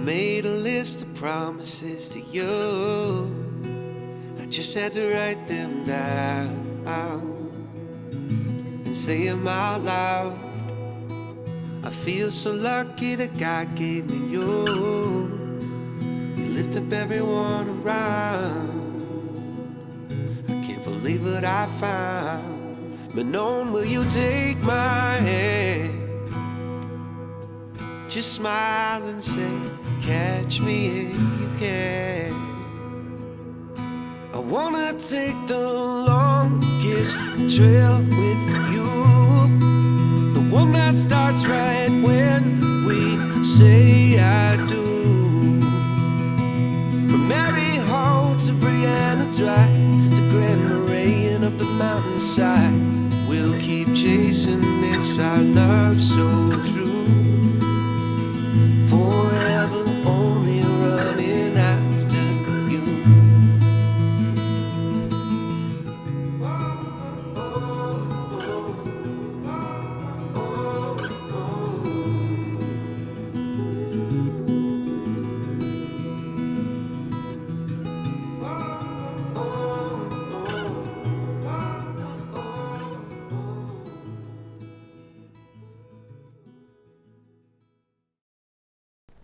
made a list of promises to you. I just had to write them down and say them out loud. I feel so lucky that God gave me you. You lift up everyone around. I can't believe what I found. Manon, will you take my hand? Just smile and say, catch me if you can. I wanna take the longest trail with you, the one that starts right when we say I do. From Mary Hall to Brianna Drive to Grand Marais and up the mountainside, we'll keep chasing this, our love so true. Forever only running after you.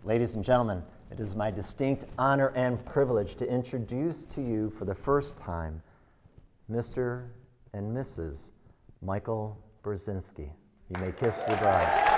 Ladies and gentlemen, it is my distinct honor and privilege to introduce to you for the first time Mr. and Mrs. Michael Brzezinski. You may kiss your bride.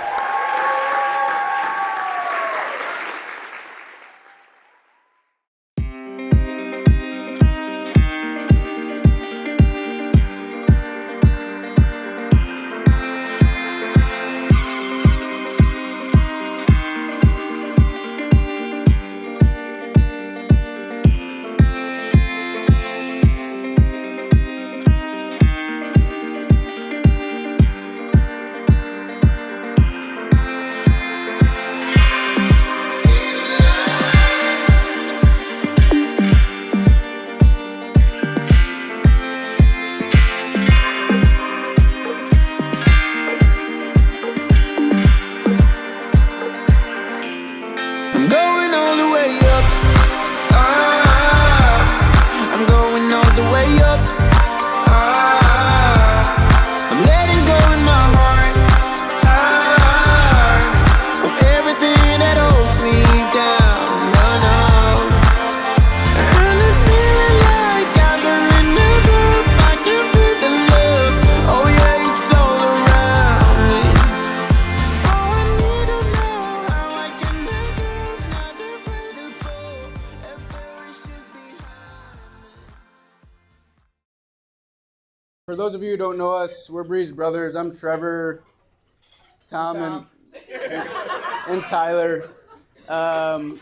For those of you who don't know us, we're Bree's brothers. I'm Trevor, Tom. And Tyler.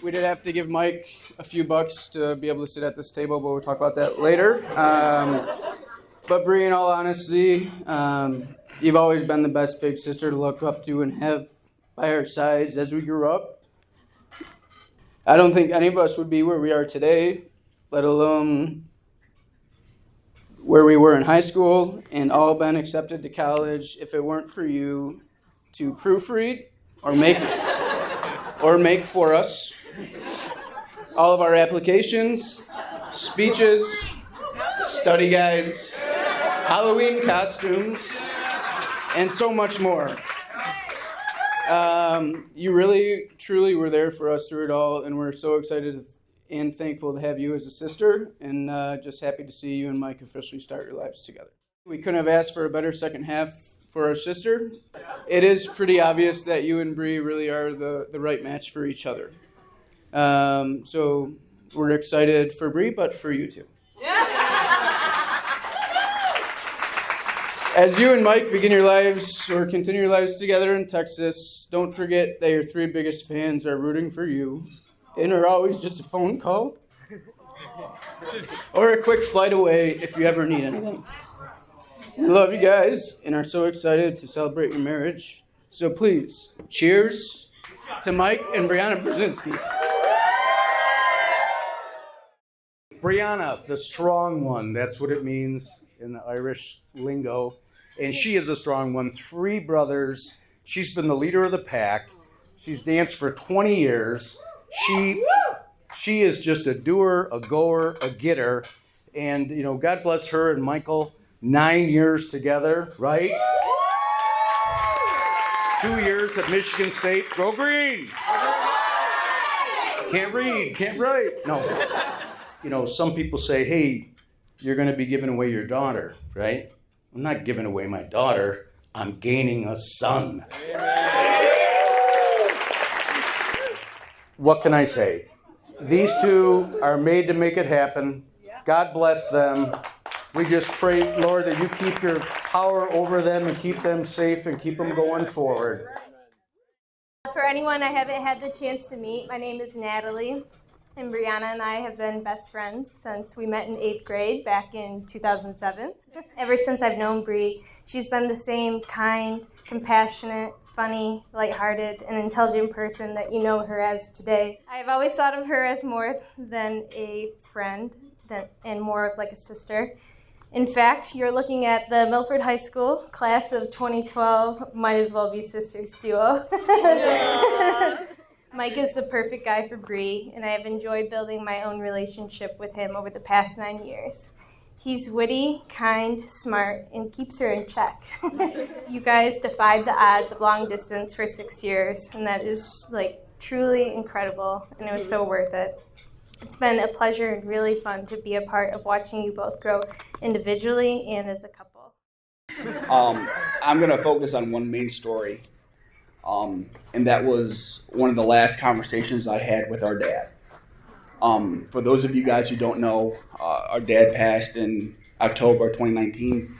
We did have to give Mike a few bucks to be able to sit at this table, but we'll talk about that later. But Bree, in all honesty, you've always been the best big sister to look up to and have by our sides as we grew up. I don't think any of us would be where we are today, let alone where we were in high school and all been accepted to college if it weren't for you to proofread or make for us all of our applications, speeches, study guides, Halloween costumes, and so much more. You really, truly were there for us through it all, and we're so excited and thankful to have you as a sister, and just happy to see you and Mike officially start your lives together. We couldn't have asked for a better second half for our sister. It is pretty obvious that you and Bree really are the right match for each other. So we're excited for Bree, but for you too. As you and Mike begin your lives or continue your lives together in Texas, don't forget that your three biggest fans are rooting for you and are always just a phone call or a quick flight away if you ever need anything. We love you guys and are so excited to celebrate your marriage. So please, cheers to Mike and Brianna Brzezinski. Brianna, the strong one, that's what it means in the Irish lingo. And she is a strong one. 3 brothers. She's been the leader of the pack. She's danced for 20 years. She is just a doer, a goer, a getter. And, you know, God bless her and Michael. 9 years together, right? 2 years at Michigan State. Go Green! Can't read, can't write. No. You know, some people say, hey, you're going to be giving away your daughter, right? I'm not giving away my daughter. I'm gaining a son. What can I say? These two are made to make it happen. God bless them. We just pray, Lord, that you keep your power over them and keep them safe and keep them going forward. For anyone I haven't had the chance to meet, my name is Natalie, and Brianna and I have been best friends since we met in 8th grade back in 2007. Ever since I've known Bri, she's been the same kind, compassionate, funny, lighthearted, and intelligent person that you know her as today. I've always thought of her as more than a friend and more of like a sister. In fact, you're looking at the Milford High School class of 2012, might as well be sisters duo. Mike is the perfect guy for Bri, and I have enjoyed building my own relationship with him over the past 9 years. He's witty, kind, smart, and keeps her in check. You guys defied the odds of long distance for 6 years, and that is like truly incredible, and it was so worth it. It's been a pleasure and really fun to be a part of watching you both grow individually and as a couple. I'm going to focus on one main story, and that was one of the last conversations I had with our dad. For those of you guys who don't know, our dad passed in October 2019,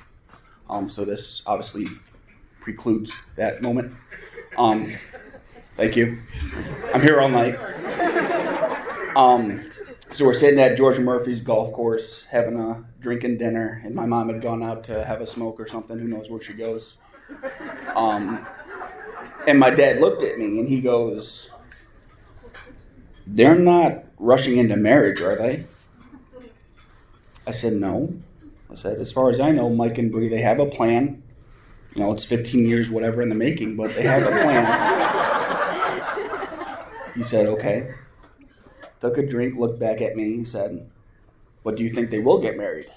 so this obviously precludes that moment. Thank you. I'm here all night. So we're sitting at George Murphy's golf course having a drinking dinner, and my mom had gone out to have a smoke or something. Who knows where she goes? And my dad looked at me and he goes, "They're not rushing into marriage, are they?" I said, "No." I said, "As far as I know, Mike and Bri, they have a plan. You know, it's 15 years, whatever in the making, but they have a plan." He said, "Okay." Took a drink, looked back at me, and said, "But do you think they will get married?"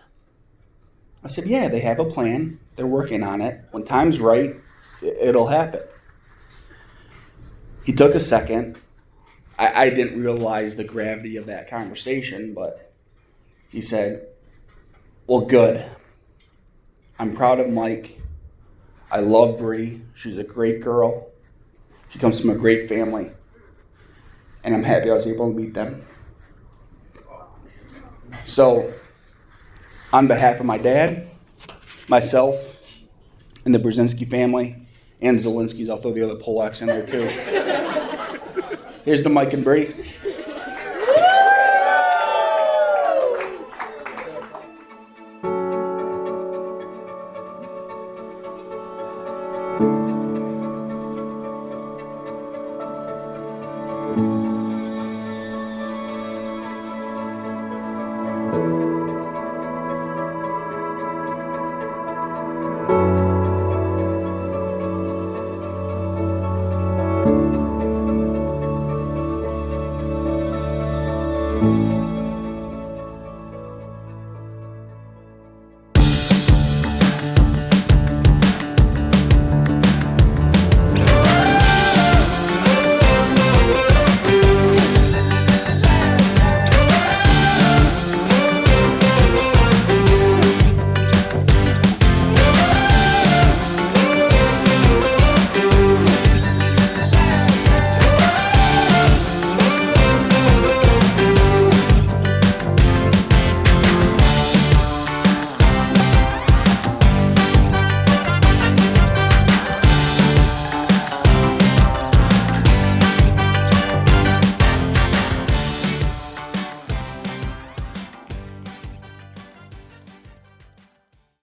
I said, "Yeah, they have a plan. They're working on it. When time's right, it'll happen." He took a second. I didn't realize the gravity of that conversation, but he said, "Well, good. I'm proud of Mike. I love Bri. She's a great girl. She comes from a great family. And I'm happy I was able to meet them." So, on behalf of my dad, myself, and the Brzezinski family, and Zelinski's, I'll throw the other Polacks in there too. Here's to Mike and Bri.